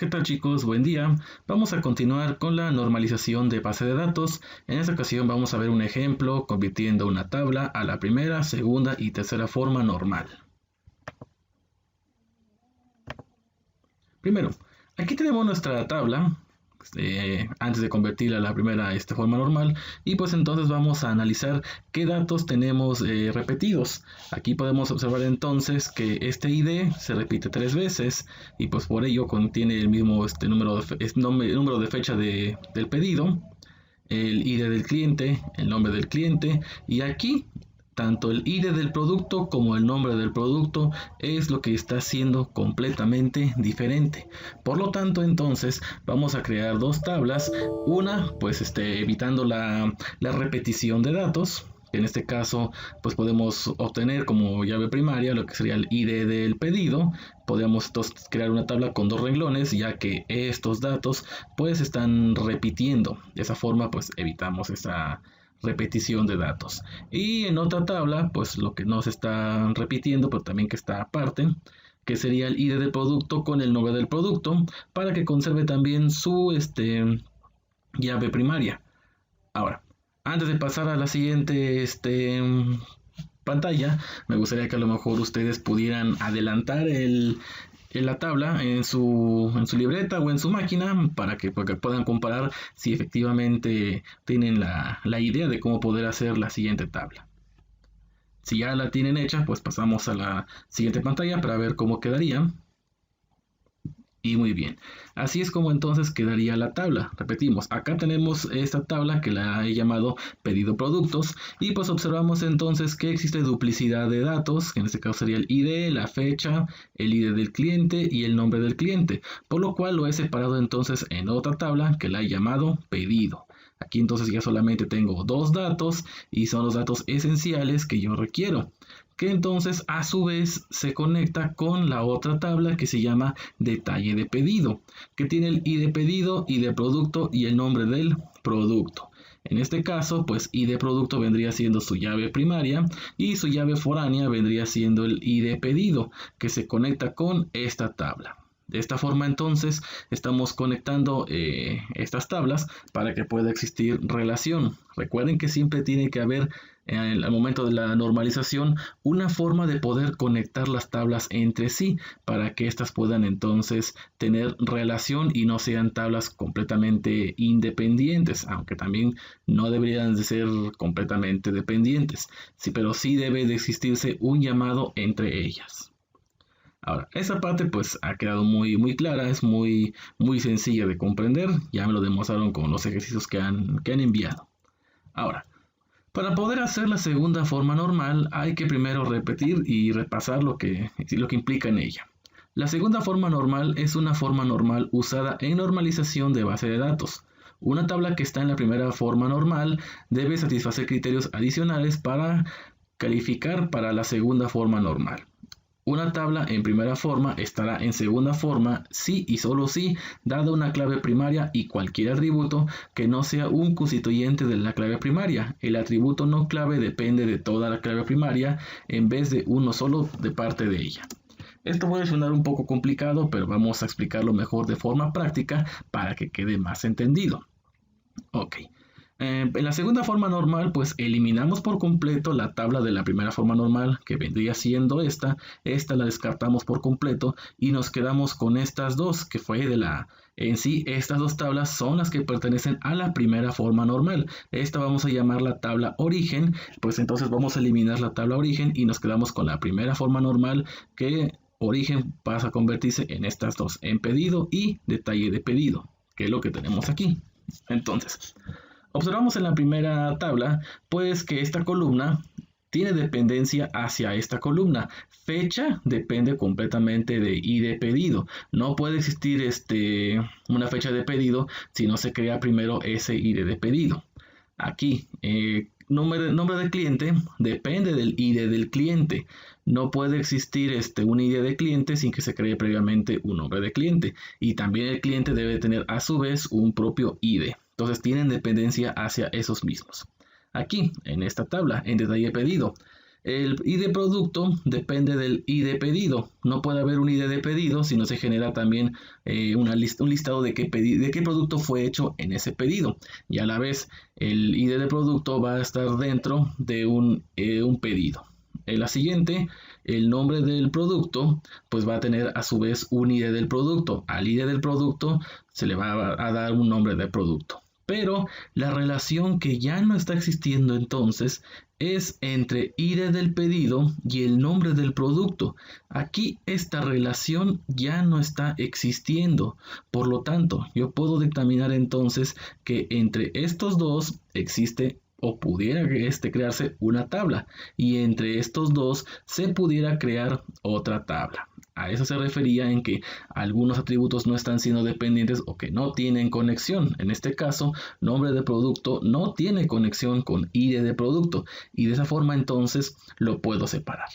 ¿Qué tal chicos? Buen día. Vamos a continuar con la normalización de base de datos. En esta ocasión vamos a ver un ejemplo convirtiendo una tabla a la primera, segunda y tercera forma normal. Primero, aquí tenemos nuestra tabla antes de convertirla a la primera forma normal, y pues entonces vamos a analizar qué datos tenemos repetidos. Aquí podemos observar entonces que este ID se repite 3 veces y pues por ello contiene el mismo número de fecha del pedido, el ID del cliente, el nombre del cliente, y aquí tanto el ID del producto como el nombre del producto es lo que está siendo completamente diferente. Por lo tanto, entonces vamos a crear dos tablas. Una, pues evitando la repetición de datos. En este caso, pues podemos obtener como llave primaria lo que sería el ID del pedido. Podemos entonces crear una tabla con dos renglones, ya que estos datos pues están repitiendo. De esa forma, pues evitamos esa repetición de datos. Y en otra tabla, pues lo que no se está repitiendo, pero también que está aparte, que sería el ID del producto con el nombre del producto, para que conserve también su llave primaria. Ahora, antes de pasar a la siguiente pantalla, me gustaría que a lo mejor ustedes pudieran adelantar la tabla en su libreta o en su máquina para que puedan comparar si efectivamente tienen la idea de cómo poder hacer la siguiente tabla. Si ya la tienen hecha, pues pasamos a la siguiente pantalla para ver cómo quedaría. Y muy bien, así es como entonces quedaría la tabla. Repetimos, acá tenemos esta tabla que la he llamado pedido productos, y pues observamos entonces que existe duplicidad de datos, que en este caso sería el ID, la fecha, el ID del cliente y el nombre del cliente, por lo cual lo he separado entonces en otra tabla que la he llamado pedido. Aquí entonces ya solamente tengo dos datos y son los datos esenciales que yo requiero, que entonces a su vez se conecta con la otra tabla que se llama detalle de pedido, que tiene el ID pedido, ID producto y el nombre del producto. En este caso, pues ID producto vendría siendo su llave primaria y su llave foránea vendría siendo el ID pedido, que se conecta con esta tabla. De esta forma entonces estamos conectando estas tablas para que pueda existir relación. Recuerden que siempre tiene que haber al momento de la normalización una forma de poder conectar las tablas entre sí para que éstas puedan entonces tener relación y no sean tablas completamente independientes, aunque también no deberían de ser completamente dependientes, sí, pero sí debe de existirse un llamado entre ellas. Ahora, esa parte pues ha quedado muy clara, es muy sencilla de comprender, ya me lo demostraron con los ejercicios que han enviado. Ahora, para poder hacer la segunda forma normal hay que primero repetir y repasar lo que implica en ella. La segunda forma normal es una forma normal usada en normalización de base de datos. Una tabla que está en la primera forma normal debe satisfacer criterios adicionales para calificar para la segunda forma normal. Una tabla en primera forma estará en segunda forma si y solo si dada una clave primaria y cualquier atributo que no sea un constituyente de la clave primaria. El atributo no clave depende de toda la clave primaria en vez de uno solo de parte de ella. Esto puede sonar un poco complicado, pero vamos a explicarlo mejor de forma práctica para que quede más entendido. Ok. En la segunda forma normal, pues eliminamos por completo la tabla de la primera forma normal, que vendría siendo esta la descartamos por completo y nos quedamos con estas dos, que fue en sí, estas dos tablas son las que pertenecen a la primera forma normal. Esta vamos a llamar la tabla origen, pues entonces vamos a eliminar la tabla origen y nos quedamos con la primera forma normal, que origen pasa a convertirse en estas dos, en pedido y detalle de pedido, que es lo que tenemos aquí. Entonces, observamos en la primera tabla, pues que esta columna tiene dependencia hacia esta columna. Fecha depende completamente de ID pedido. No puede existir una fecha de pedido si no se crea primero ese ID de pedido. Aquí, nombre del cliente depende del ID del cliente. No puede existir un ID de cliente sin que se cree previamente un nombre de cliente. Y también el cliente debe tener a su vez un propio ID. Entonces tienen dependencia hacia esos mismos. Aquí, en esta tabla, en detalle pedido, El ID producto depende del ID pedido. No puede haber un ID de pedido si no se genera también un listado de qué producto fue hecho en ese pedido. Y a la vez el ID de producto va a estar dentro de un pedido. En la siguiente, el nombre del producto pues va a tener a su vez un ID del producto. Al ID del producto se le va a dar un nombre de producto. Pero la relación que ya no está existiendo entonces es entre ID del pedido y el nombre del producto. Aquí esta relación ya no está existiendo. Por lo tanto, yo puedo determinar entonces que entre estos dos existe o pudiera crearse una tabla y entre estos dos se pudiera crear otra tabla. A eso se refería en que algunos atributos no están siendo dependientes o que no tienen conexión. En este caso, nombre de producto no tiene conexión con ID de producto y de esa forma entonces lo puedo separar.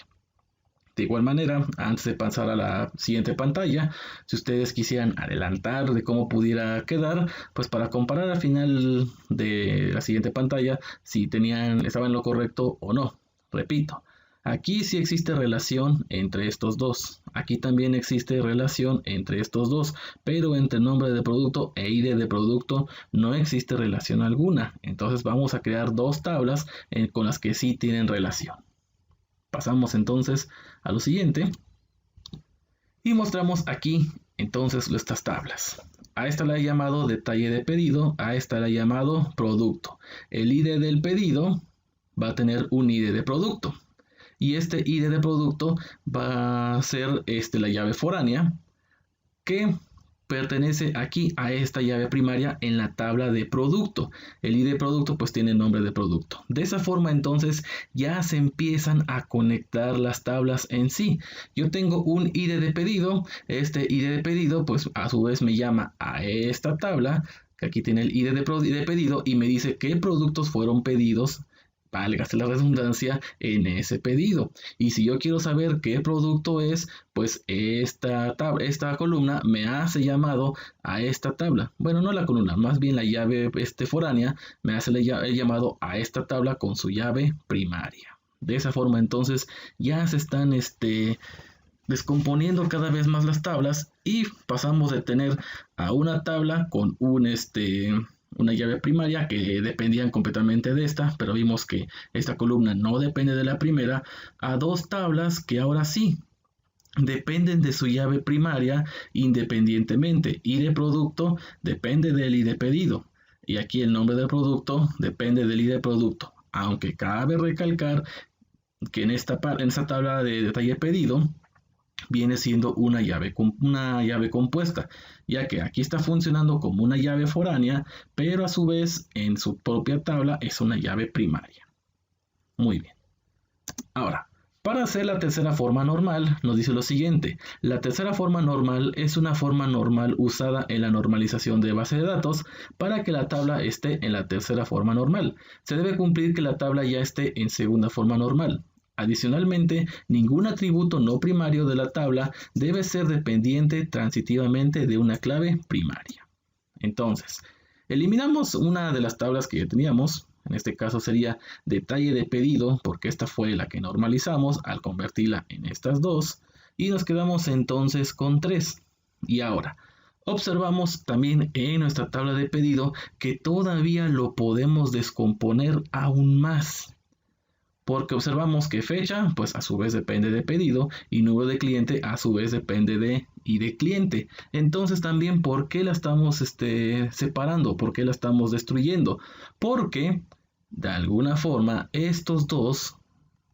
De igual manera, antes de pasar a la siguiente pantalla, si ustedes quisieran adelantar de cómo pudiera quedar, pues para comparar al final de la siguiente pantalla si estaban en lo correcto o no. Repito, aquí sí existe relación entre estos dos. Aquí también existe relación entre estos dos, pero entre nombre de producto e ID de producto no existe relación alguna. Entonces vamos a crear dos tablas con las que sí tienen relación. Pasamos entonces a lo siguiente y mostramos aquí entonces estas tablas. A esta la he llamado detalle de pedido, a esta la he llamado producto. El ID del pedido va a tener un ID de producto y este ID de producto va a ser la llave foránea que pertenece aquí a esta llave primaria en la tabla de producto. El ID de producto pues tiene nombre de producto. De esa forma entonces ya se empiezan a conectar las tablas en sí. Yo tengo un ID de pedido. Este ID de pedido pues a su vez me llama a esta tabla que aquí tiene el ID de pedido y me dice qué productos fueron pedidos, válgase la redundancia, en ese pedido. Y si yo quiero saber qué producto es, pues esta columna me hace llamado a esta tabla. Bueno, no la columna, más bien la llave foránea me hace el llamado a esta tabla con su llave primaria. De esa forma entonces ya se están descomponiendo cada vez más las tablas y pasamos de tener a una tabla con una llave primaria que dependían completamente de esta, pero vimos que esta columna no depende de la primera, a dos tablas que ahora sí dependen de su llave primaria independientemente. ID de producto depende del ID pedido y aquí el nombre del producto depende del ID producto, aunque cabe recalcar que en esta tabla de detalle pedido viene siendo una llave compuesta, ya que aquí está funcionando como una llave foránea, pero a su vez en su propia tabla es una llave primaria. Muy bien. Ahora, para hacer la tercera forma normal, nos dice lo siguiente. La tercera forma normal es una forma normal usada en la normalización de base de datos para que la tabla esté en la tercera forma normal. Se debe cumplir que la tabla ya esté en segunda forma normal. Adicionalmente, ningún atributo no primario de la tabla debe ser dependiente transitivamente de una clave primaria. Entonces, eliminamos una de las tablas que ya teníamos. En este caso sería detalle de pedido, porque esta fue la que normalizamos al convertirla en estas dos. Y nos quedamos entonces con 3. Y ahora, observamos también en nuestra tabla de pedido que todavía lo podemos descomponer aún más. Porque observamos que fecha, pues a su vez depende de pedido, y número de cliente a su vez depende de ID cliente. Entonces también, ¿por qué la estamos separando? ¿Por qué la estamos destruyendo? Porque, de alguna forma, estos dos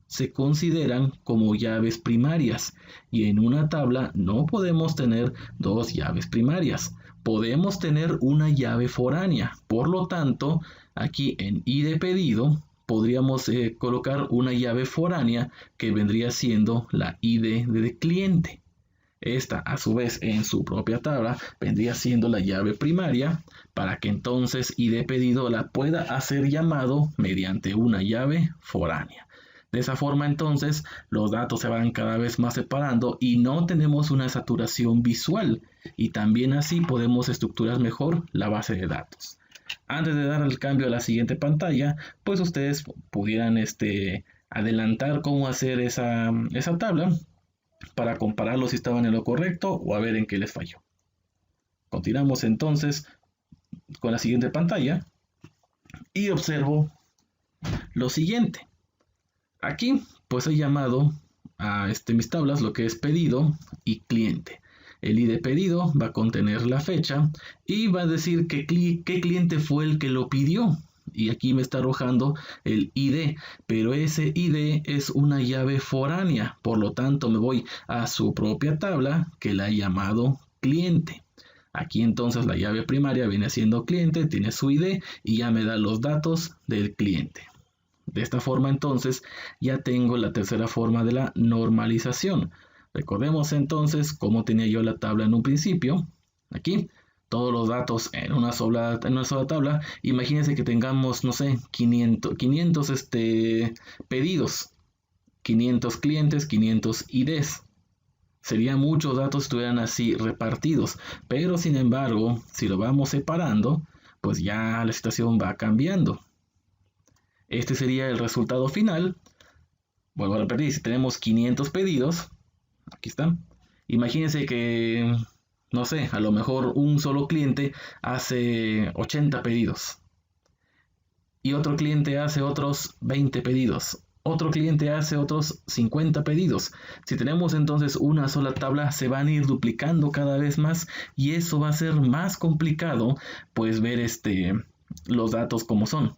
se consideran como llaves primarias, y en una tabla no podemos tener dos llaves primarias. Podemos tener una llave foránea. Por lo tanto, aquí en ID pedido, podríamos colocar una llave foránea que vendría siendo la ID de cliente. Esta, a su vez, en su propia tabla, vendría siendo la llave primaria para que entonces ID pedido la pueda hacer llamado mediante una llave foránea. De esa forma, entonces, los datos se van cada vez más separando y no tenemos una saturación visual. Y también así podemos estructurar mejor la base de datos. Antes de dar el cambio a la siguiente pantalla, pues ustedes pudieran adelantar cómo hacer esa tabla para compararlo si estaban en lo correcto o a ver en qué les falló. Continuamos entonces con la siguiente pantalla y observo lo siguiente. Aquí pues he llamado a mis tablas lo que es pedido y cliente. El ID pedido va a contener la fecha y va a decir qué cliente fue el que lo pidió. Y aquí me está arrojando el ID, pero ese ID es una llave foránea, por lo tanto me voy a su propia tabla que la he llamado cliente. Aquí entonces la llave primaria viene siendo cliente, tiene su ID y ya me da los datos del cliente. De esta forma entonces ya tengo la tercera forma de la normalización. Recordemos entonces cómo tenía yo la tabla en un principio. Aquí todos los datos en una sola tabla. Imagínense que tengamos, no sé, 500 pedidos, 500 clientes, 500 IDs. Serían muchos datos si estuvieran así repartidos, pero sin embargo, si lo vamos separando, pues ya la situación va cambiando. Este sería el resultado final. Vuelvo a repetir, si tenemos 500 pedidos, aquí están. Imagínense que, no sé, a lo mejor un solo cliente hace 80 pedidos. Y otro cliente hace otros 20 pedidos. Otro cliente hace otros 50 pedidos. Si tenemos entonces una sola tabla, se van a ir duplicando cada vez más y eso va a ser más complicado, pues ver los datos como son.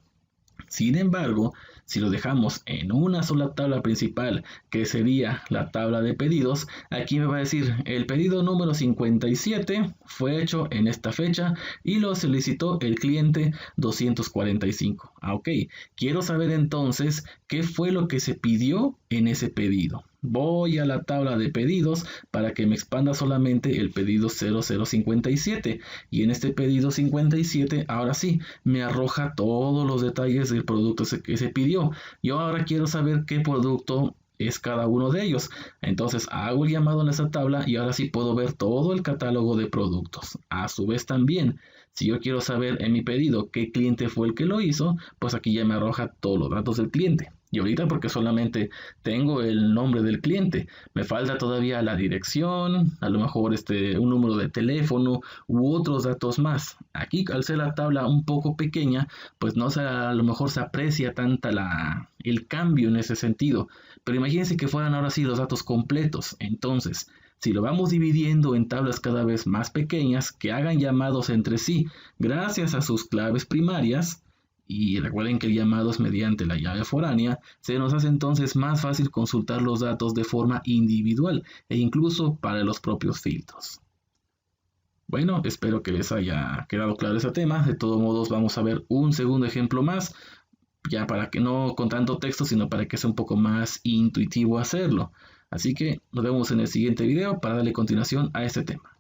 Sin embargo, si lo dejamos en una sola tabla principal, que sería la tabla de pedidos, aquí me va a decir el pedido número 57 fue hecho en esta fecha y lo solicitó el cliente 245. Ok, quiero saber entonces qué fue lo que se pidió en ese pedido. Voy a la tabla de pedidos para que me expanda solamente el pedido 0057 y en este pedido 57 ahora sí me arroja todos los detalles del producto que se pidió. Yo ahora quiero saber qué producto es cada uno de ellos. Entonces hago el llamado en esa tabla y ahora sí puedo ver todo el catálogo de productos. A su vez también, si yo quiero saber en mi pedido qué cliente fue el que lo hizo, pues aquí ya me arroja todos los datos del cliente. Y ahorita porque solamente tengo el nombre del cliente, me falta todavía la dirección, a lo mejor un número de teléfono u otros datos más. Aquí al ser la tabla un poco pequeña, pues a lo mejor se aprecia tanta el cambio en ese sentido. Pero imagínense que fueran ahora sí los datos completos. Entonces, si lo vamos dividiendo en tablas cada vez más pequeñas que hagan llamados entre sí gracias a sus claves primarias, y recuerden que el llamado es mediante la llave foránea, se nos hace entonces más fácil consultar los datos de forma individual e incluso para los propios filtros. Bueno, espero que les haya quedado claro ese tema. De todos modos, vamos a ver un segundo ejemplo más, ya para que no con tanto texto, sino para que sea un poco más intuitivo hacerlo. Así que nos vemos en el siguiente video para darle continuación a este tema.